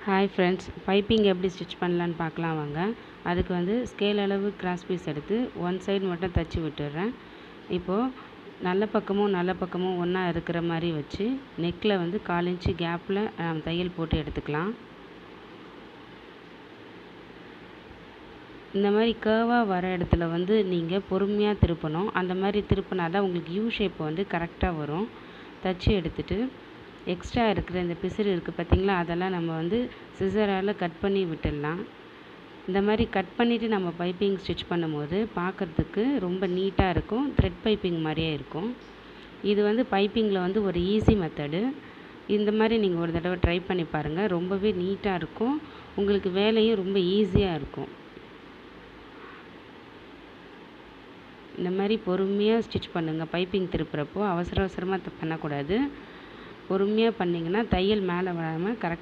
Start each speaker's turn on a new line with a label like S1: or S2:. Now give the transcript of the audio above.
S1: Hi friends, piping எப்படி stitch பண்ணலான்னு பார்க்கலாம் வாங்க. அதுக்கு வந்து ஸ்கேல் அளவு கிராஸ் பீஸ் எடுத்து ஒன் சைடு மட்டும் தைச்சி விட்டுடுறேன். இப்போது நல்ல பக்கமும் ஒன்றா இருக்கிற மாதிரி வச்சு நெக்கில் வந்து 1/4 இன்ச்சு கேப்பில் தையல் போட்டு எடுத்துக்கலாம். இந்த மாதிரி கேர்வாக வர இடத்துல வந்து நீங்கள் பொறுமையாக திருப்பணும். அந்த மாதிரி திருப்பினா தான் உங்களுக்கு யூ ஷேப் வந்து கரெக்டாக வரும். தைச்சி எடுத்துகிட்டு எக்ஸ்ட்ரா இருக்கிற இந்த பிசுறு இருக்குது பார்த்திங்களா, அதெல்லாம் நம்ம வந்து சிசரால் கட் பண்ணி விட்டுடலாம். இந்த மாதிரி கட் பண்ணிவிட்டு நம்ம பைப்பிங் ஸ்டிச் பண்ணும்போது பார்க்குறதுக்கு ரொம்ப நீட்டாக இருக்கும். த்ரெட் பைப்பிங் மாதிரியே இருக்கும். இது வந்து பைப்பிங்கில் வந்து ஒரு ஈஸி மெத்தடு. இந்த மாதிரி நீங்கள் ஒரு தடவை ட்ரை பண்ணி பாருங்கள். ரொம்பவே நீட்டாக இருக்கும். உங்களுக்கு வேலையும் ரொம்ப ஈஸியாக இருக்கும். இந்த மாதிரி பொறுமையாக ஸ்டிச் பண்ணுங்கள். பைப்பிங் திருப்புறப்போ அவசரமாக பண்ணக்கூடாது. பொறுமையாக பண்ணிங்கன்னா தையல் மேலே வராமல் கரெக்டாக